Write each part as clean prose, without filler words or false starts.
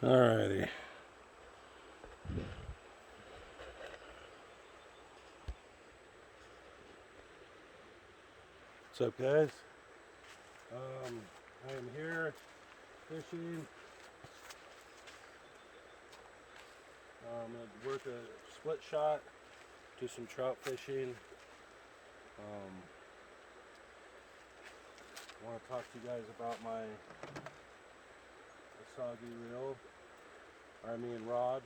Alrighty. What's up, guys? I am here fishing. I'm going to work a split shot, do some trout fishing. I want to talk to you guys about my assegai reel, rod.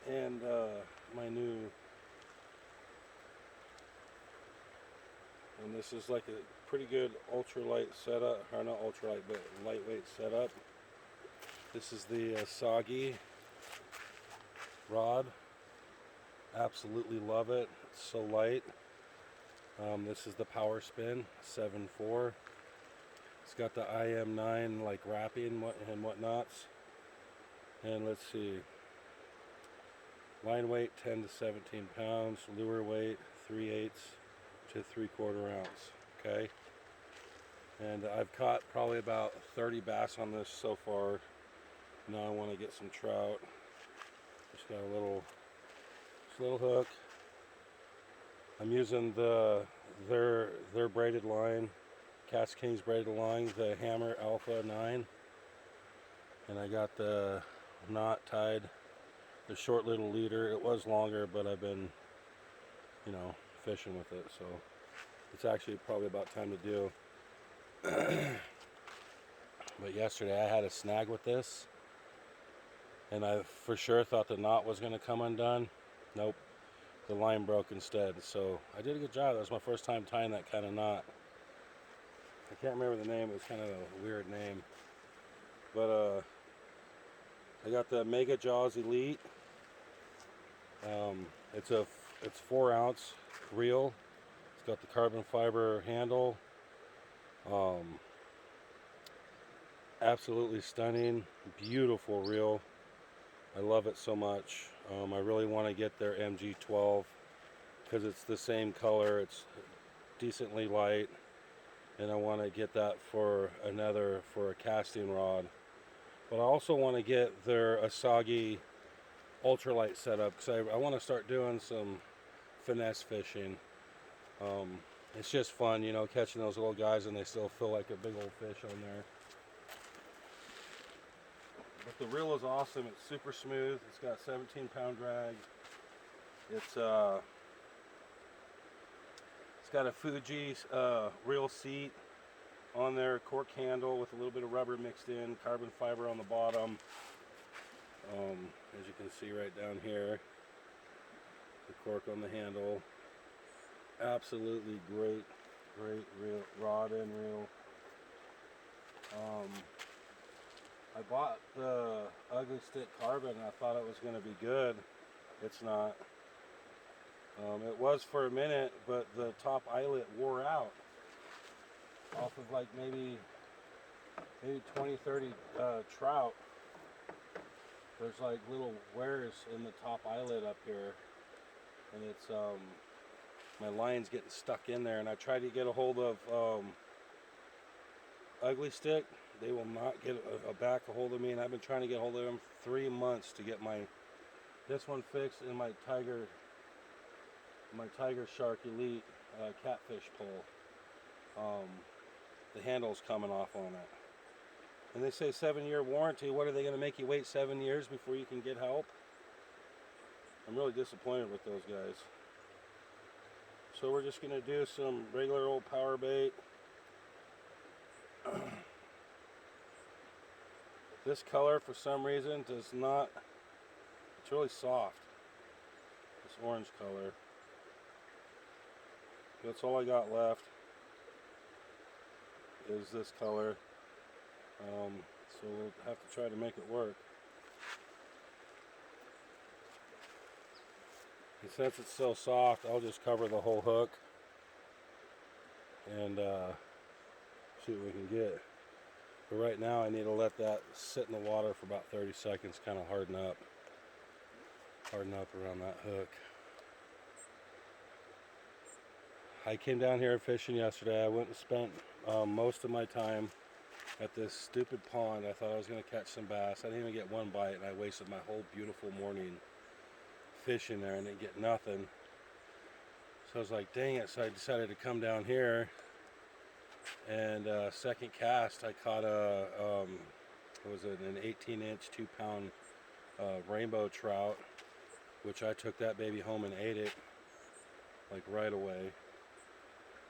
And my new, and this is like a pretty good ultralight setup, or not ultralight, but lightweight setup. This is the assegai rod. Absolutely love it. It's so light. This is the power spin 7.4. It's got the IM9 like wrapping and whatnots. And let's see, line weight 10 to 17 pounds, lure weight 3/8 to 3/4 ounce. Okay, and I've caught probably about 30 bass on this so far. Now I want to get some trout. Just got a little hook. I'm using their braided line, Kastking's braided line, the Hammer Alpha 9, and I got the knot tied, the short little leader. It was longer, but I've been, fishing with it, so it's actually probably about time to do. But yesterday I had a snag with this, and I for sure thought the knot was going to come undone. Nope, the line broke instead. So I did a good job. That was my first time tying that kind of knot. I can't remember the name. It was kind of a weird name, but I got the Mega Jaws Elite. It's 4 ounce reel. It's got the carbon fiber handle. Absolutely stunning, beautiful reel. I love it so much. I really want to get their MG12 because it's the same color. It's decently light, and I want to get that for a casting rod. But I also want to get their assegai ultralight setup because I want to start doing some finesse fishing. It's just fun, catching those little guys and they still feel like a big old fish on there. But the reel is awesome. It's super smooth. It's got 17-pound drag. It's got a Fuji reel seat on there, cork handle with a little bit of rubber mixed in, carbon fiber on the bottom. As you can see right down here, the cork on the handle. Absolutely great reel, rod and reel. I bought the Ugly Stick carbon and I thought it was going to be good. It's not. It was for a minute, but the top eyelet wore out off of like maybe 20, 30 trout. There's like little wears in the top eyelet up here, and it's my line's getting stuck in there. And I tried to get a hold of Ugly Stick. They will not get a hold of me, and I've been trying to get a hold of them 3 months to get this one fixed and my Tiger Shark Elite catfish pole. The handle's coming off on it, and they say 7-year warranty. What are they going to make you wait 7 years before you can get help? I'm really disappointed with those guys. So we're just going to do some regular old power bait. This color, for some reason, does not, it's really soft, this orange color. That's all I got left, is this color. So we'll have to try to make it work. And since it's so soft, I'll just cover the whole hook and see what we can get. But right now I need to let that sit in the water for about 30 seconds, kind of harden up around that hook. I came down here fishing yesterday. I went and spent most of my time at this stupid pond. I thought I was going to catch some bass. I didn't even get one bite, and I wasted my whole beautiful morning fishing there and didn't get nothing. So I was like, dang it. So I decided to come down here, and second cast I caught an 18-inch, 2-pound rainbow trout, which I took that baby home and ate it like right away.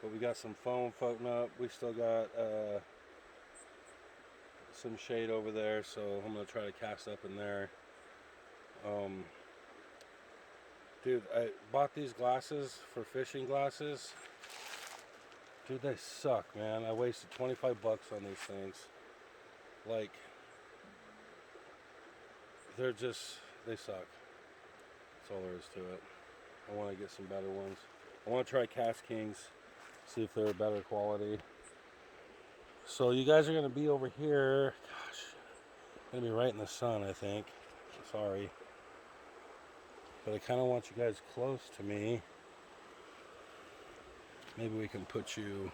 But we got some foam floating up. We still got some shade over there, so I'm gonna try to cast up in there. Dude, I bought these glasses for fishing glasses. Dude, they suck, man. I wasted 25 bucks on these things. Like, they suck. That's all there is to it. I want to get some better ones. I want to try Kastkings, see if they're better quality. So you guys are going to be over here. Gosh, going to be right in the sun, I think. Sorry. But I kind of want you guys close to me. Maybe we can put you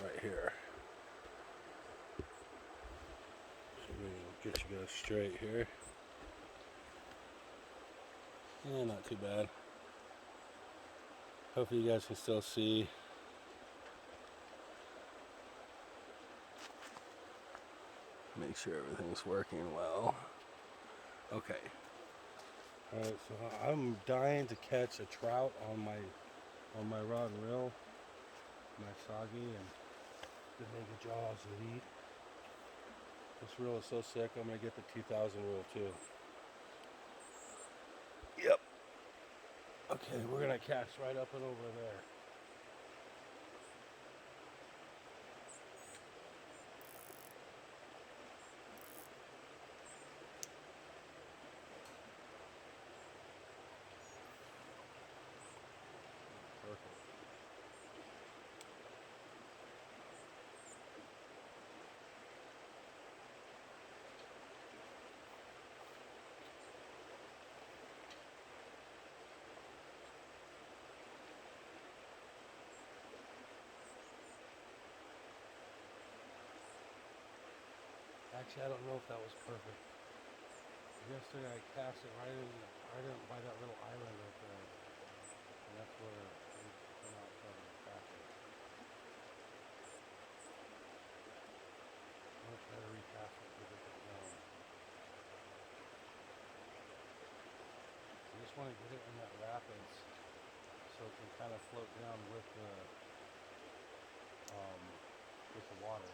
right here. So we'll get you guys straight here. Yeah, not too bad. Hopefully you guys can still see. Make sure everything's working well. Okay. Alright, so I'm dying to catch a trout on my rod and reel, my assegai, and the mega jaws elite. This reel is so sick, I'm gonna get the 2000 reel too. Yep. Okay, we're gonna cast right up and over there. Perfect. Actually, I don't know if that was perfect. Yesterday I cast it right in by that little island right there, and that's where we come out from the casting. I'm gonna try to recast it to a different zone. I just want to get it in that rapids so it can kind of float down with the water.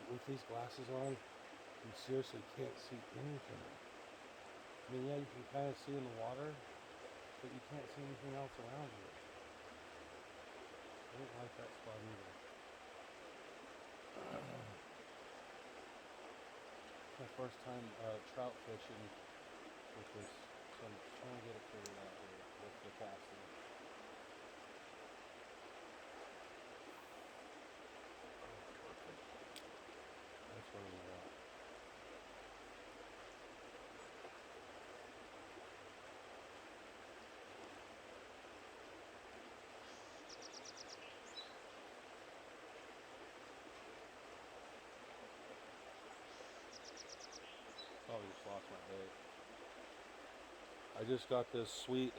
With these glasses on, you seriously can't see anything. I mean, yeah, you can kind of see in the water, but you can't see anything else around you. I don't like that spot either. It's my first time trout fishing with this, so I'm trying to get it figured out here with the casting. That's what we want. Probably just lost my bait. I just got this sweet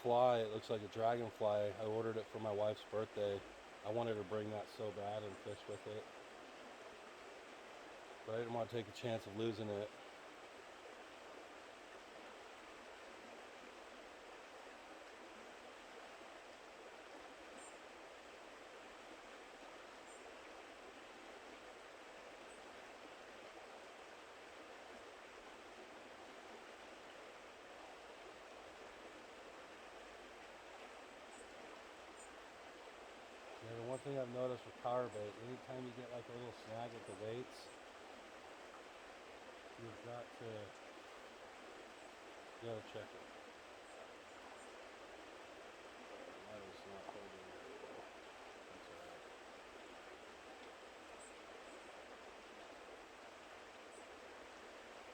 fly. It looks like a dragonfly. I ordered it for my wife's birthday. I wanted to bring that so bad and fish with it, but I didn't want to take a chance of losing it. The one thing thing I've noticed with power bait, anytime you get like a little snag with the weights, you've got to check it. That is not holding very well. That's alright.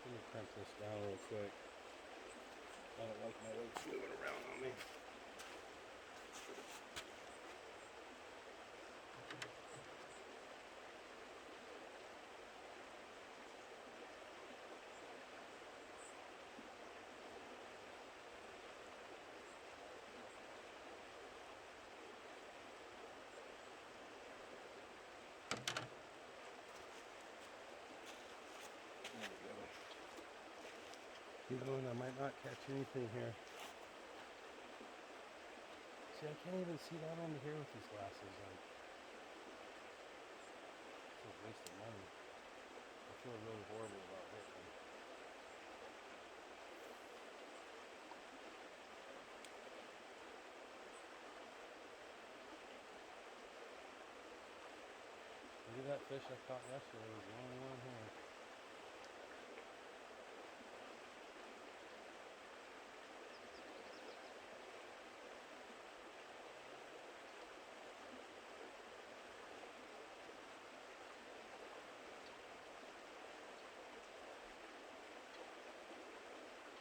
Let me crimp this down real quick. I don't like my weights moving around on me. You know, and I might not catch anything here. See, I can't even see down under here with these glasses on. It's a waste of money. I feel really horrible about hitting them. Look at that fish I caught yesterday. It was the only one here.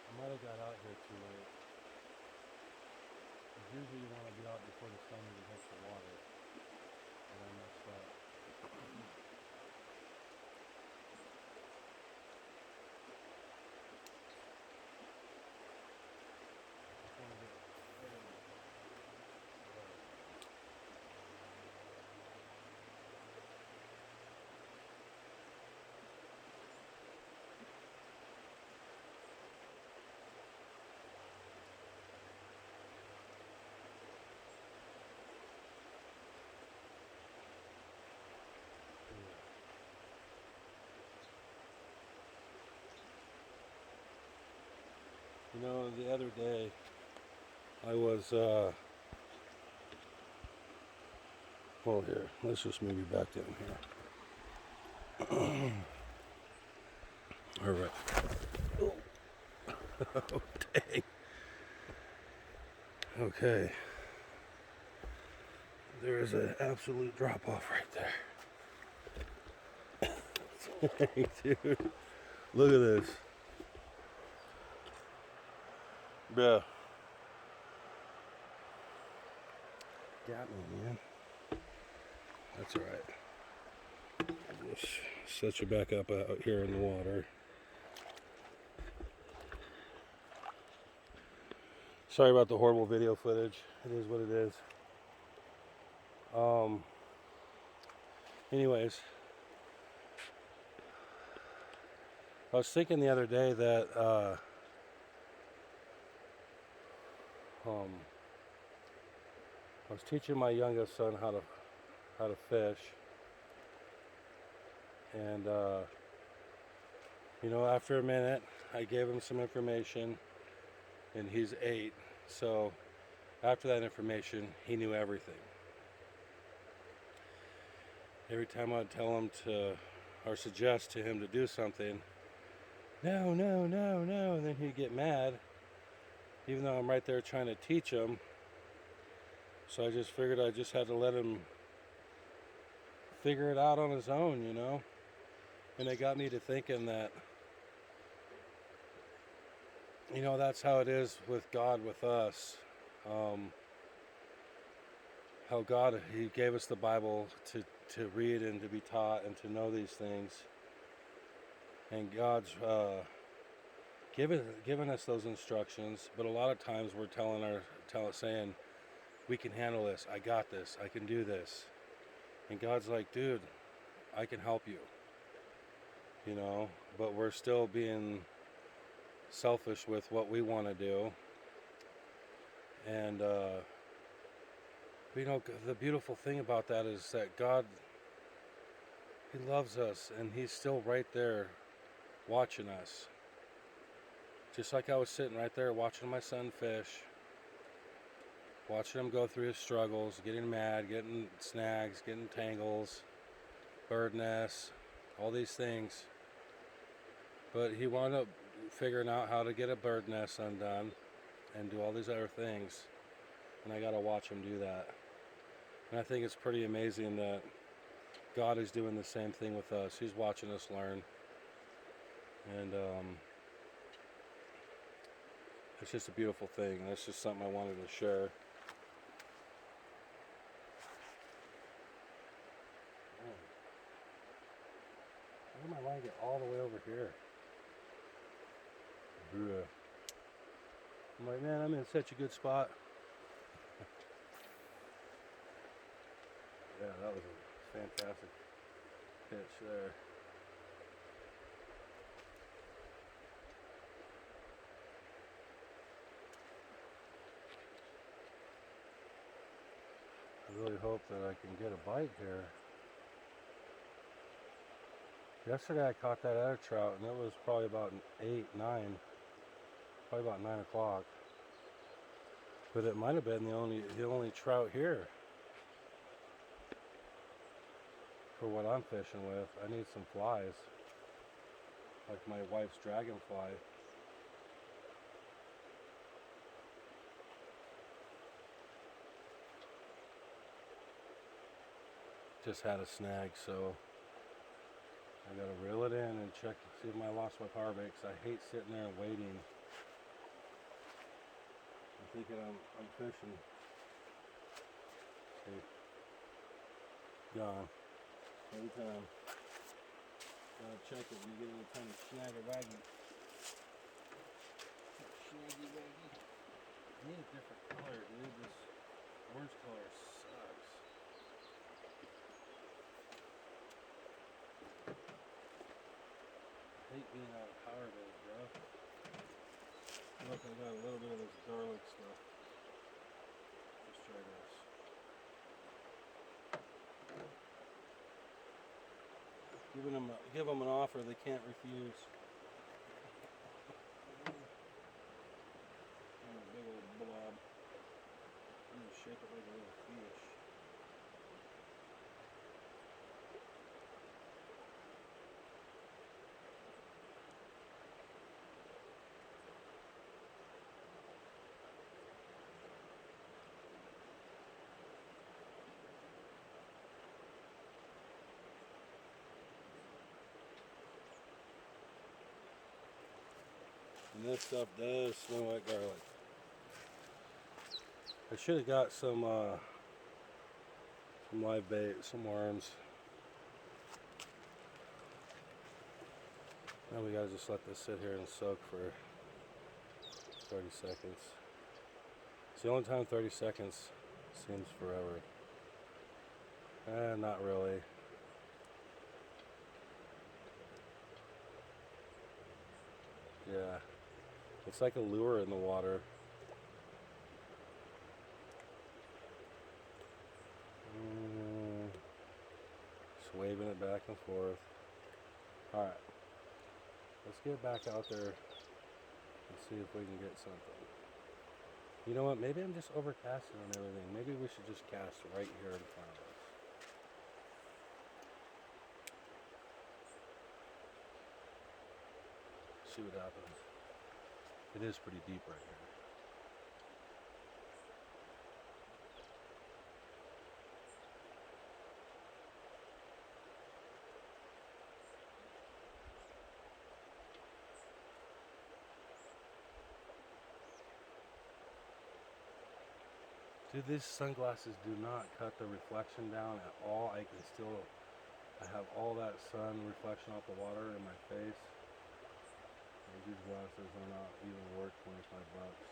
I might have got out here too late. Usually you want to get out before the sun even hits the water. And I messed up. You know, the other day I was, well, here, let's just move you back down here. All right. Oh, dang. Okay. There is an absolute drop off right there. Dang, dude. Look at this. Bruh. Got me, man. That's alright. Just set you back up out here in the water. Sorry about the horrible video footage. It is what it is. Anyways, I was thinking the other day that I was teaching my youngest son how to fish, and you know, after a minute, I gave him some information, and he's 8, so after that information, he knew everything. Every time I'd tell him to, or suggest to him to do something, no, no, no, no, and then he'd get mad, even though I'm right there trying to teach him. So I just figured I just had to let him figure it out on his own, you know? And it got me to thinking that, you know, that's how it is with God, with us. How God, He gave us the Bible to read and to be taught and to know these things. And God's given us those instructions, but a lot of times we're saying, we can handle this, I got this, I can do this. And God's like, dude, I can help you. You know, but we're still being selfish with what we want to do. And you know, the beautiful thing about that is that God, He loves us, and He's still right there watching us. Just like I was sitting right there watching my son fish, watching him go through his struggles, getting mad, getting snags, getting tangles, bird nests, all these things. But he wound up figuring out how to get a bird nest undone and do all these other things. And I got to watch him do that. And I think it's pretty amazing that God is doing the same thing with us. He's watching us learn. And it's just a beautiful thing. That's just something I wanted to share. Look at my line get all the way over here. Bruh. I'm like, man, I'm in such a good spot. Yeah, that was a fantastic pitch there. I really hope that I can get a bite here. Yesterday I caught that other trout and it was probably about 8, 9, probably about 9 o'clock. But it might have been the only trout here for what I'm fishing with. I need some flies, like my wife's dragonfly. Just had a snag, so I gotta reel it in and check to see if I lost my power bait, 'cause I hate sitting there and waiting. I'm thinking I'm fishing. See, gone. Every time. Gotta check it when you get any kind of snaggy waggy. Snaggy waggy. I need a different color. I need this orange color sucks. I hate being out of power bait, bro. Look, I got a little bit of this garlic stuff. Let's try this. Give them an offer they can't refuse. And a big old blob. I'm gonna shake it like a little fish. And this stuff does smell like garlic. I should have got some live bait, some worms. Now we gotta just let this sit here and soak for 30 seconds. It's the only time 30 seconds seems forever. Not really. Yeah. It's like a lure in the water. Just waving it back and forth. Alright. Let's get back out there and see if we can get something. You know what? Maybe I'm just overcasting on everything. Maybe we should just cast right here in front of us. See what happens. It is pretty deep right here. Dude, these sunglasses do not cut the reflection down at all. I have all that sun reflection off the water in my face. These glasses are not even worth 25 bucks.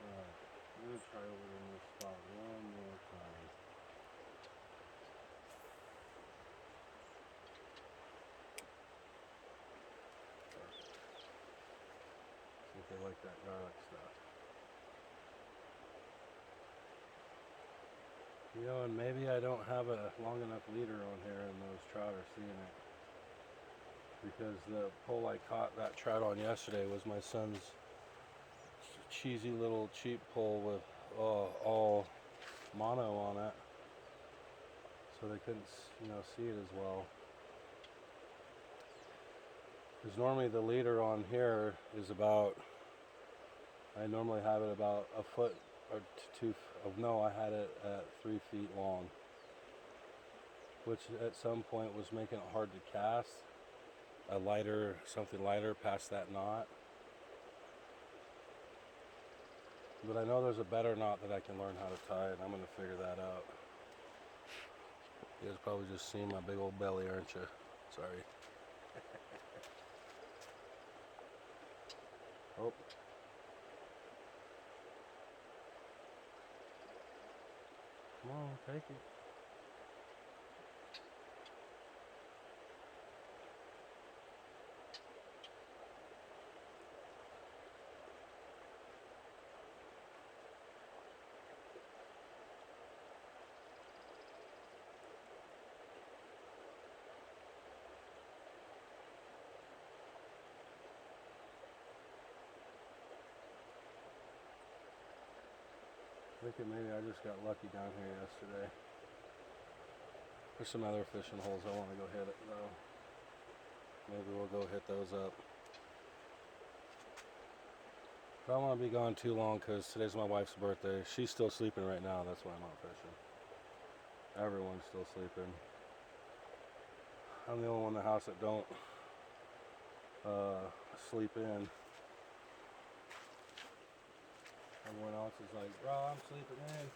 Alright, I'm gonna try over in this spot one more time. that garlic stuff. You know, and maybe I don't have a long enough leader on here and those trout are seeing it. Because the pole I caught that trout on yesterday was my son's cheesy little cheap pole with all mono on it. So they couldn't, you know, see it as well. Because normally the leader on here is about, I normally have it about a foot or two, no, I had it at 3 feet long. Which at some point was making it hard to cast. A lighter, something lighter past that knot. But I know there's a better knot that I can learn how to tie, and I'm going to figure that out. You guys probably just seen my big old belly, aren't you? Sorry. Oh. Come on, take it. I think maybe I just got lucky down here yesterday. There's some other fishing holes I want to go hit it though. Maybe we'll go hit those up. But I don't want to be gone too long because today's my wife's birthday. She's still sleeping right now, that's why I'm not fishing. Everyone's still sleeping. I'm the only one in the house that don't sleep in. Everyone else is like, bro, I'm sleeping in.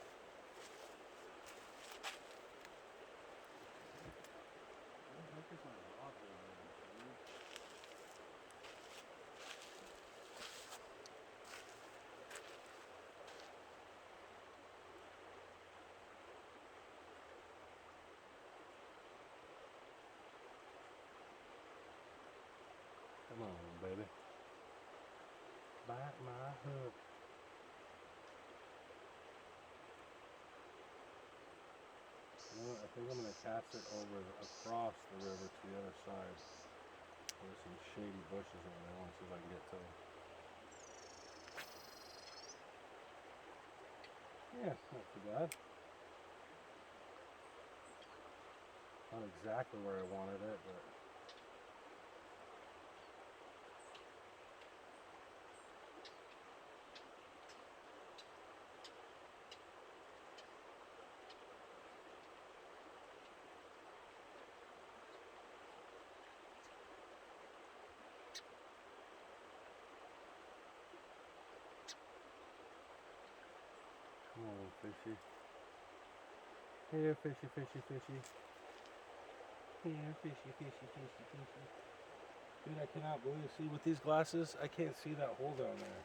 Come on, baby. Bite my hook. You know what, I think I'm going to cast it over across the river to the other side. There's some shady bushes over there. I want to see if I can get to them. Yeah, not too bad. Not exactly where I wanted it, but come on, fishy. Here, fishy, fishy, fishy. Here, fishy, fishy, fishy, fishy. Dude, I cannot believe, see, with these glasses, I can't see that hole down there.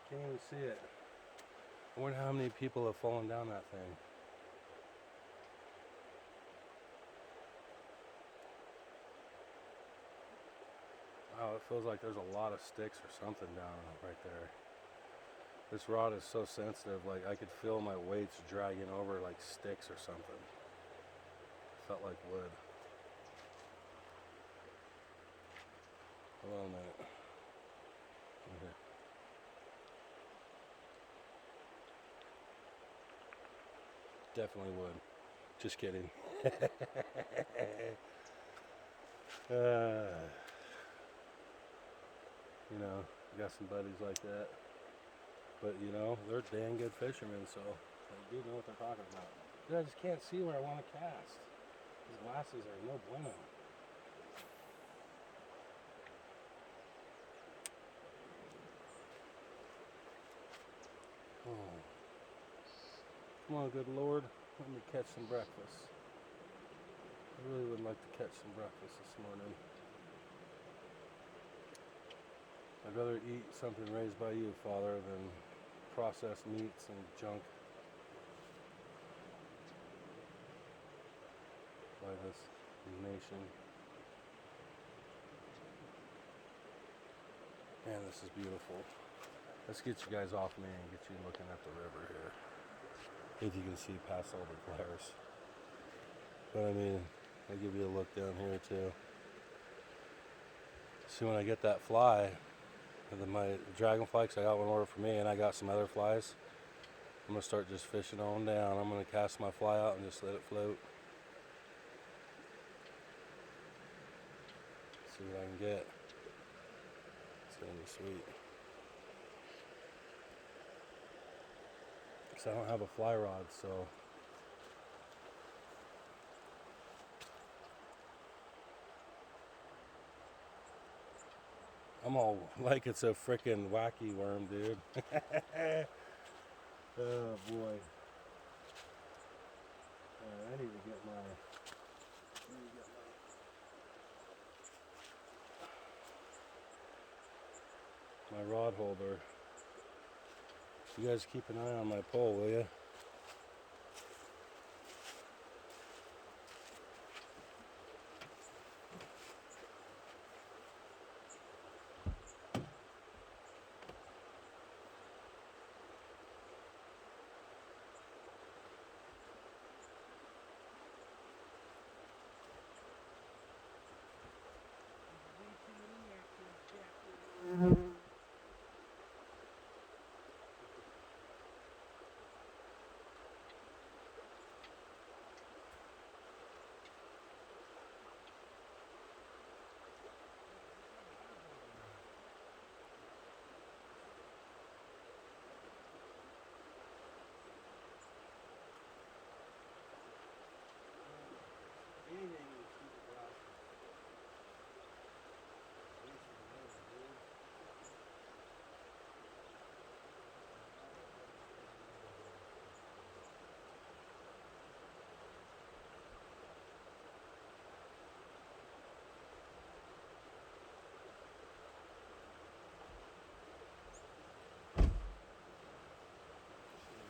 Can't even see it. I wonder how many people have fallen down that thing. Wow, it feels like there's a lot of sticks or something down right there. This rod is so sensitive, like I could feel my weights dragging over like sticks or something. Felt like wood. Hold on a minute. Okay. Definitely wood. Just kidding. You know, got some buddies like that. But you know, they're dang good fishermen, so they do know what they're talking about. Dude, I just can't see where I want to cast. These glasses are no bueno. Oh. Come on, good Lord. Let me catch some breakfast. I really would like to catch some breakfast this morning. I'd rather eat something raised by you, Father, than processed meats and junk by this nation. Man, this is beautiful. Let's get you guys off me and get you looking at the river here. If you can see past all the glares. But I mean, I'll give you a look down here too. See, when I get that fly, my dragonfly, because I got one order for me and I got some other flies, I'm going to start just fishing on down. I'm going to cast my fly out and just let it float. See what I can get. It's going to be sweet. Because I don't have a fly rod, so I'm all like it's a freaking wacky worm, dude. Oh boy. I need to get my rod holder. You guys keep an eye on my pole, will you?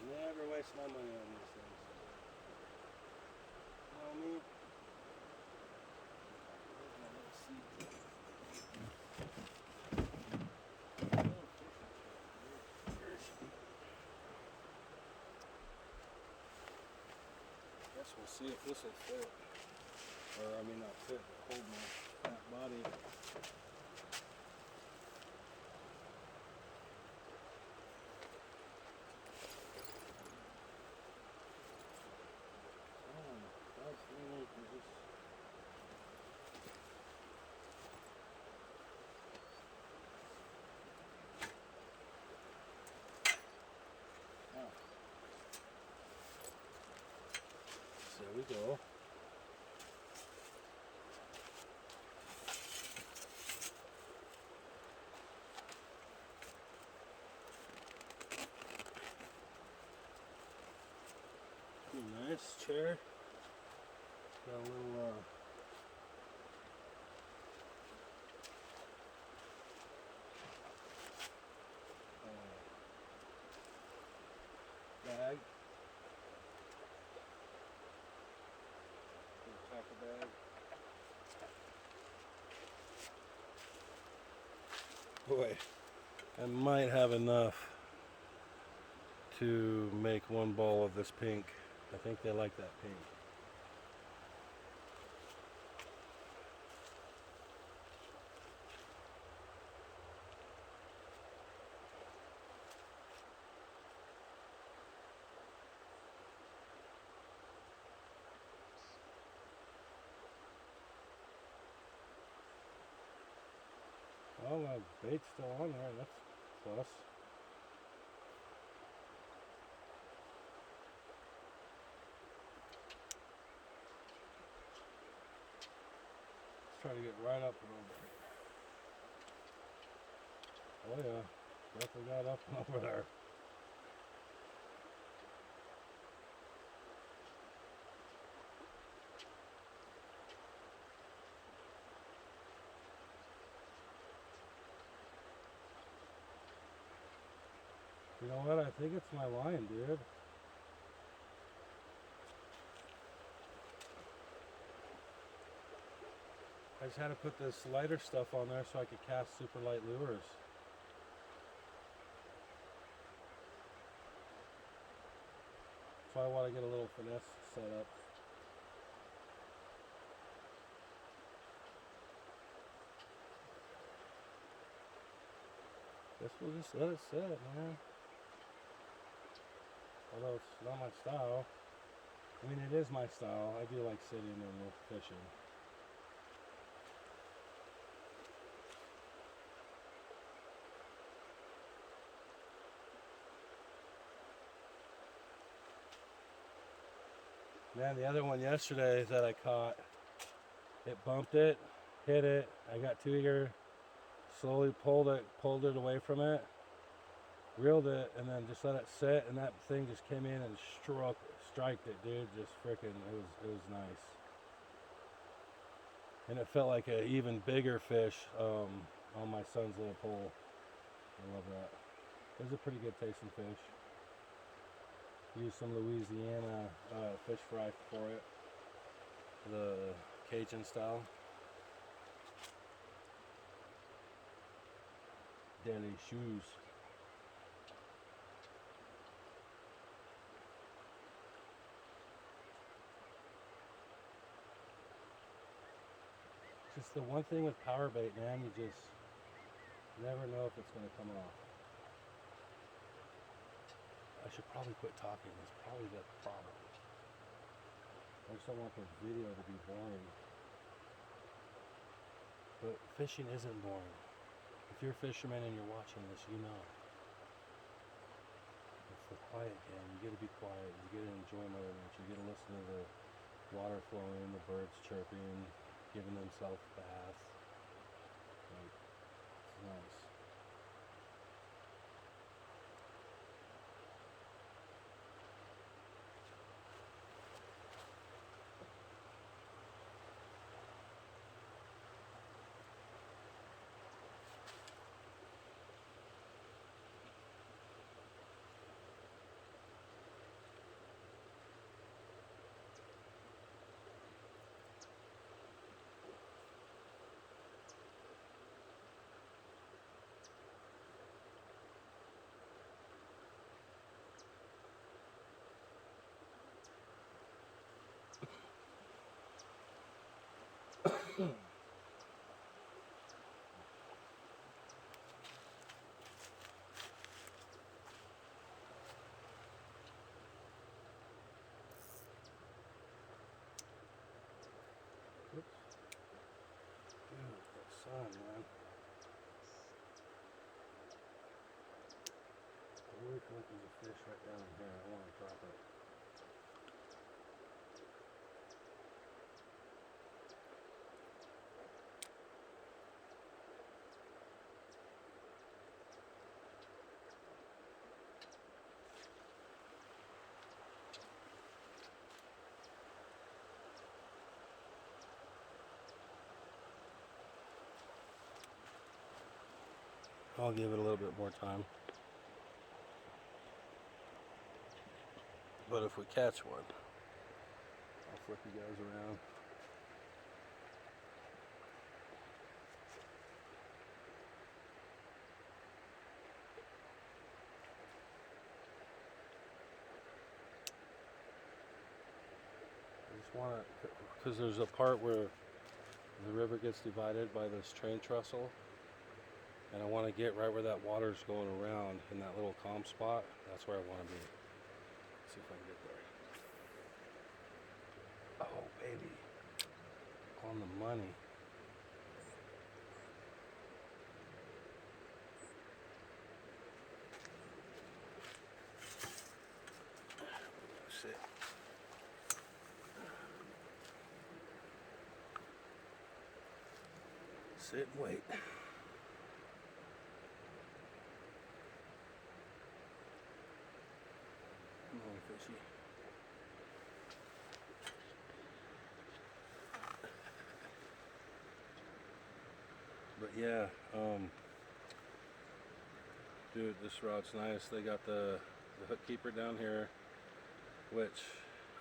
Never waste my money on these things. You know what I mean? Where's my little seed? Guess we'll see if this will fit. Or, I mean, not fit, but hold my fat body. There we go. Nice chair. Got a little bag. Little tackle bag. Boy, I might have enough to make one ball of this pink. I think they like that pink. Well, the bait's still on there. That's a plus. Let's try to get right up and over here. Oh yeah, definitely got up and over there. You know what? I think it's my line, dude. I just had to put this lighter stuff on there so I could cast super light lures. I want to get a little finesse set up. Guess we'll just let it sit, man. Although it's not my style. I mean, it is my style. I do like sitting and fishing. Man, the other one yesterday that I caught, it bumped it, hit it. I got too eager, slowly pulled it away from it, reeled it, and then just let it sit, and that thing just came in and striked it, dude. Just freaking, it was nice. And it felt like an even bigger fish on my son's little pole. I love that. It was a pretty good tasting fish. Used some Louisiana fish fry for it, the Cajun style. Delicious. Just the one thing with power bait, man, you just never know if it's going to come off. I should probably quit talking. That's probably the problem. I just don't want the video to be boring. But fishing isn't boring. If you're a fisherman and you're watching this, you know. It's the quiet game. You get to be quiet. You get to enjoy Mother Nature. You get to listen to the water flowing, the birds chirping, giving themselves baths. Like, it's nice. Sun, man. I really feel like there's a fish right down here. I want to drop it. I'll give it a little bit more time. But if we catch one, I'll flip you guys around. I just want to, because there's a part where the river gets divided by this train trestle. And I want to get right where that water's going around in that little calm spot. That's where I want to be. Let's see if I can get there. Oh, baby. On the money. Sit. Sit and wait. Fishy. But yeah, dude, this rod's nice. They got the hook keeper down here, which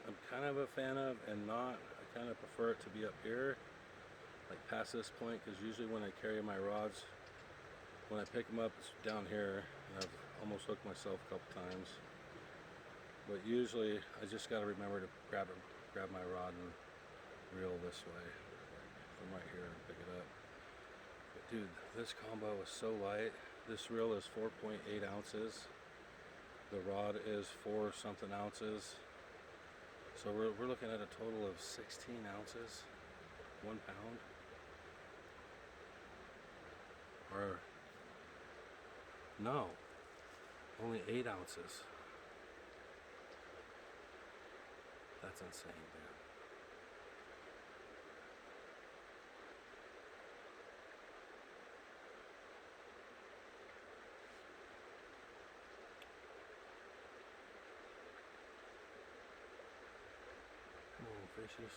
I'm kind of a fan of and not. I kind of prefer it to be up here, like past this point, because usually when I carry my rods, when I pick them up, it's down here, and I've almost hooked myself a couple times. But usually I just got to remember to grab my rod and reel this way from right here and pick it up. But dude, this combo is so light. This reel is 4.8 ounces. The rod is 4 something ounces. So we're looking at a total of 16 ounces, 1 pound. Or no, only 8 ounces. That's insane, dude. Come on, fishes.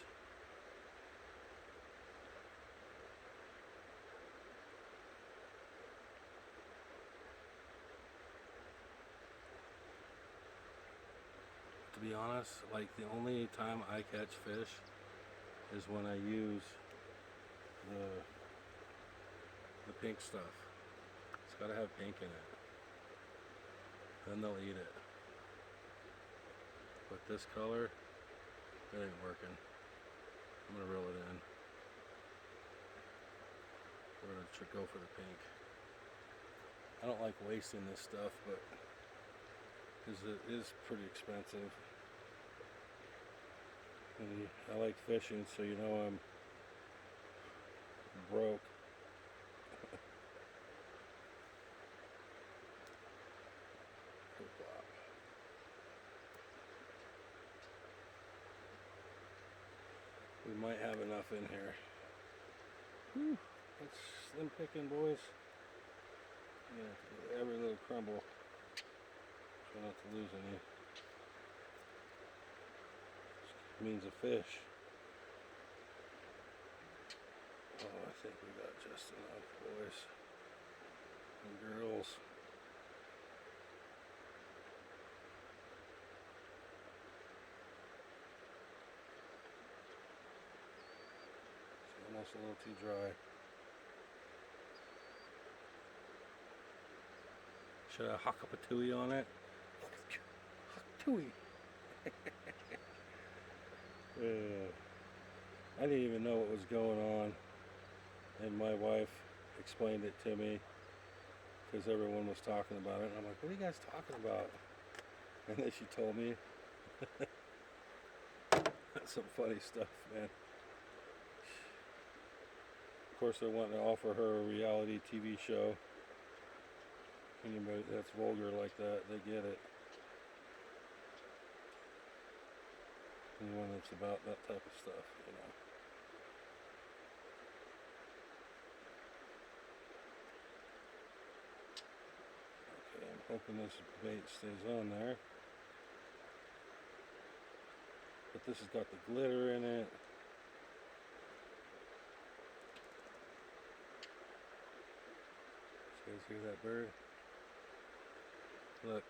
To be honest, like the only time I catch fish is when I use the pink stuff. It's gotta have pink in it. Then they'll eat it. But this color, it ain't working. I'm gonna reel it in. We're gonna go for the pink. I don't like wasting this stuff, but because it is pretty expensive. And I like fishing, so you know I'm broke. We might have enough in here. Whew, that's slim picking, boys. Yeah, every little crumble. Try not to lose any. This means a fish. Oh, I think we got just enough, boys and girls. It's almost a little too dry. Should I huck up a tui on it? Tui. I didn't even know what was going on, and my wife explained it to me because everyone was talking about it, and I'm like, what are you guys talking about? And then she told me. That's some funny stuff, man. Of course, I want to offer her a reality TV show. Anybody that's vulgar like that, they get it. Anyone that's about that type of stuff, you know. Okay, I'm hoping this bait stays on there. But this has got the glitter in it. You guys hear that bird? Look.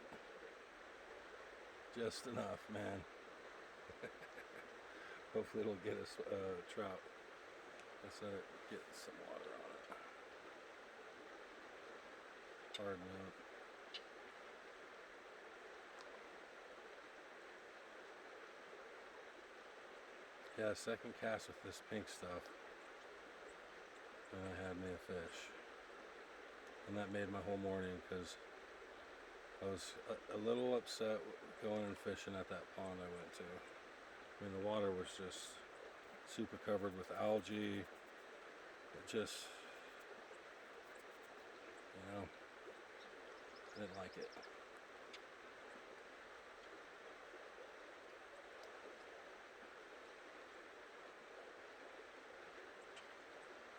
Just enough, man. Hopefully it'll get us trout. Let's let it get some water on it. Harden up. Yeah, second cast with this pink stuff, and I had me a fish. And that made my whole morning because I was a little upset going and fishing at that pond I went to. I mean, the water was just super covered with algae. It just, you know, I didn't like it.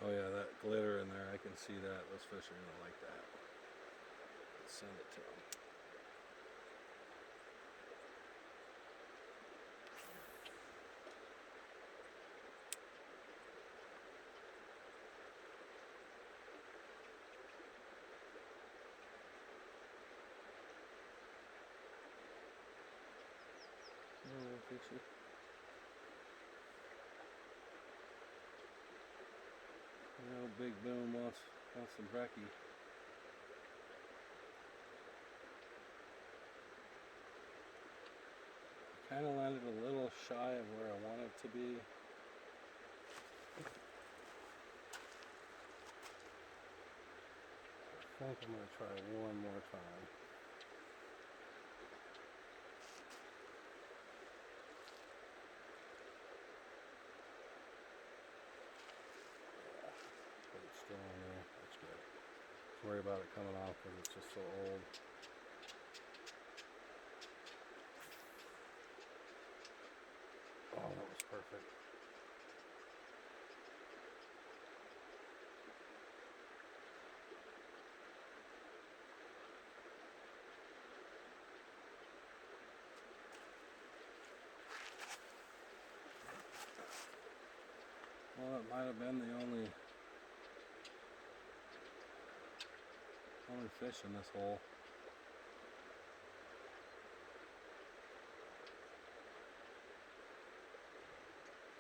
Oh yeah, that glitter in there, I can see that. Those fish are gonna like that. Let's send it to them. Fishy. You know, Big Boom wants some brekkie. Kind of landed a little shy of where I want it to be. I think I'm going to try one more time. But it's still on there. That's good. Don't worry about it coming off because it's just so old. Oh, that was perfect. Well, it might have been the only fish in this hole.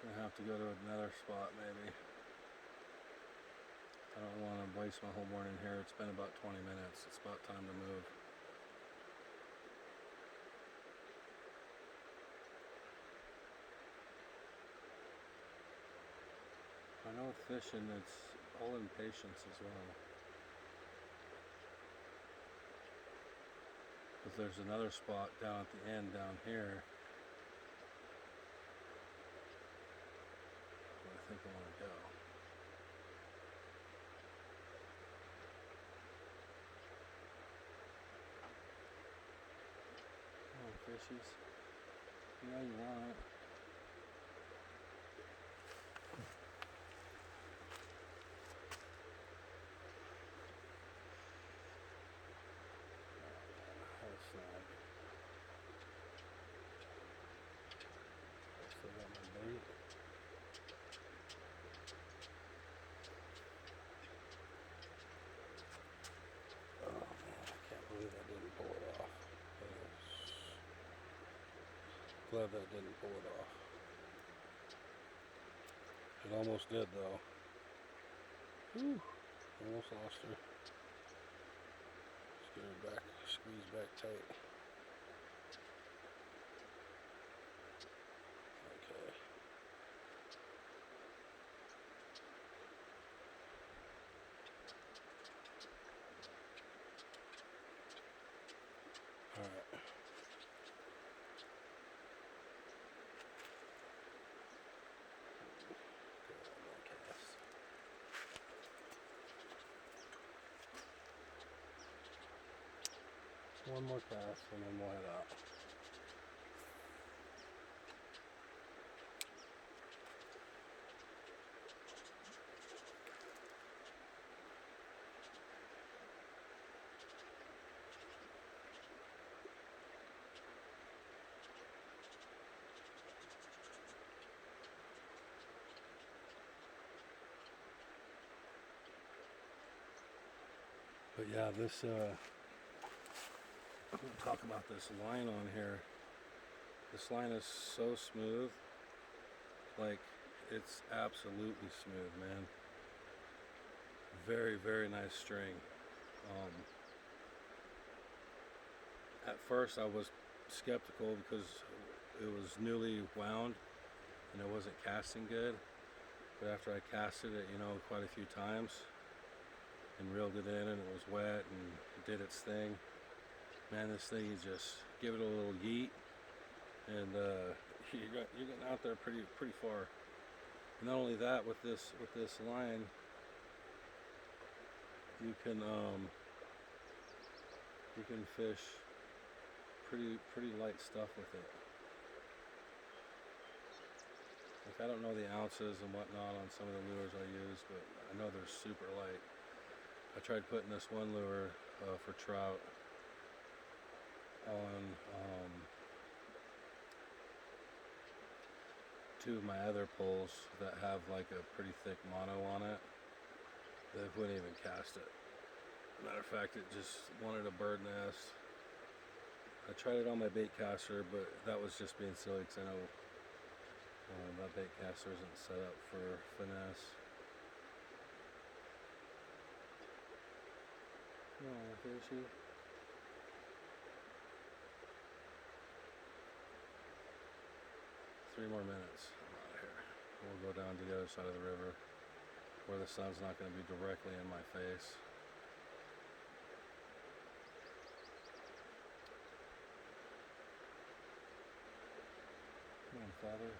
Gonna have to go to another spot maybe. I don't want to waste my whole morning here. It's been about 20 minutes. It's about time to move. I know fishing, it's all in patience as well. Because there's another spot down at the end down here where I think I want to go. Come on, fishies. You know you want it. Still got my bait. Oh man, I can't believe I didn't pull it off. Glad that didn't pull it off. It almost did though. Whew, almost lost her. Let's get her back, squeeze back tight. Okay. Alright. One more cast and then we'll head out. But yeah, this I'm going to talk about this line on here. This line is so smooth. Like, it's absolutely smooth, man. Very, very nice string. At first I was skeptical because it was newly wound and it wasn't casting good. But after I casted it, you know, quite a few times and reeled it in and it was wet and it did its thing. Man, this thing, you just give it a little yeet, and you're getting out there pretty far. And not only that, with this line, you can fish pretty light stuff with it. Like, I don't know the ounces and whatnot on some of the lures I use, but I know they're super light. I tried putting this one lure for trout on two of my other poles that have like a pretty thick mono on it. They wouldn't even cast it. Matter of fact, it just wanted a bird nest. I tried it on my bait caster, but that was just being silly because I know that bait caster isn't set up for finesse. Oh, fishy. 3 more minutes. I'm out of here. We'll go down to the other side of the river where the sun's not going to be directly in my face. Come on, Father.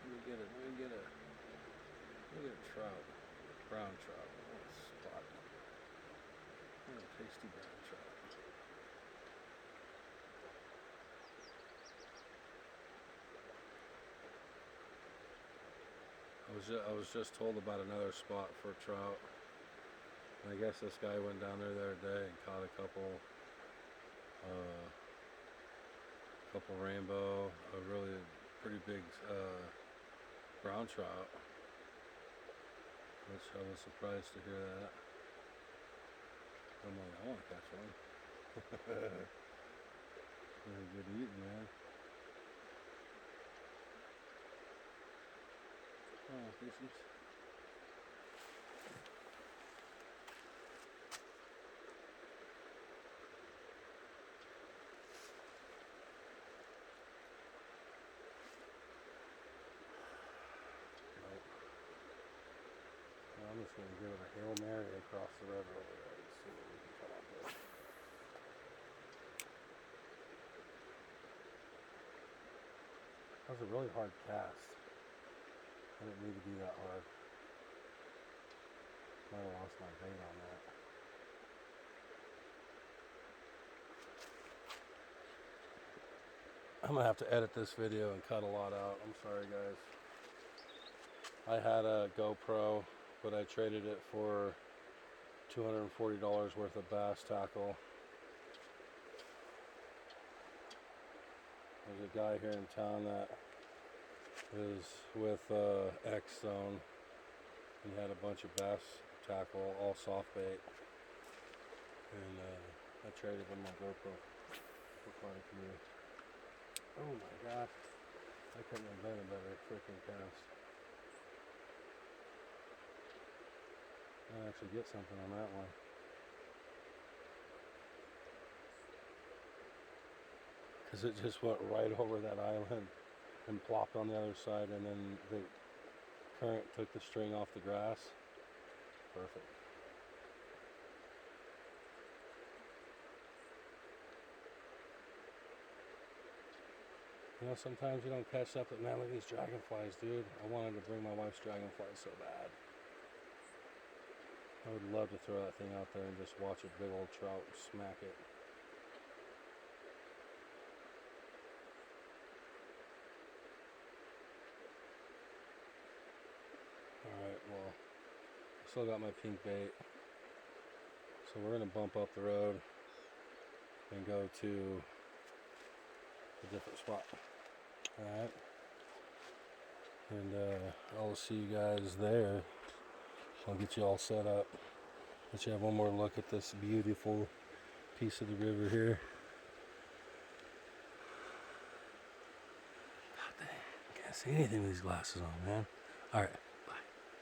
Let me get it. Let me get it. Let me get a trout. Brown trout. Oh, spot. Oh, tasty brown trout. I was just told about another spot for trout. And I guess this guy went down there the other day and caught a couple rainbow, a really pretty big brown trout, which I was surprised to hear that. I'm like, I want to catch one. Really good eating, man. Oh, fishies. I'm just going to give it a Hail Mary across the river over there and see what we can come up with. That was a really hard cast. I didn't need to be that hard. Might have lost my bait on that. I'm going to have to edit this video and cut a lot out. I'm sorry, guys. I had a GoPro, but I traded it for $240 worth of bass tackle. There's a guy here in town that is with X-Zone. He had a bunch of bass tackle, all soft bait, and I traded him my GoPro for quite a few. Oh my gosh, I couldn't have done a better freaking cast. I actually get something on that one. Because it just went right over that island and plopped on the other side, and then the current took the string off the grass. Perfect. You know, sometimes you don't catch up, but man, look at these dragonflies, dude. I wanted to bring my wife's dragonflies so bad. I would love to throw that thing out there and just watch a big old trout smack it. Alright, well, I still got my pink bait. So we're going to bump up the road and go to a different spot. Alright. And I'll see you guys there. I'll get you all set up. Let you have one more look at this beautiful piece of the river here. God dang, I can't see anything with these glasses on, man. Alright.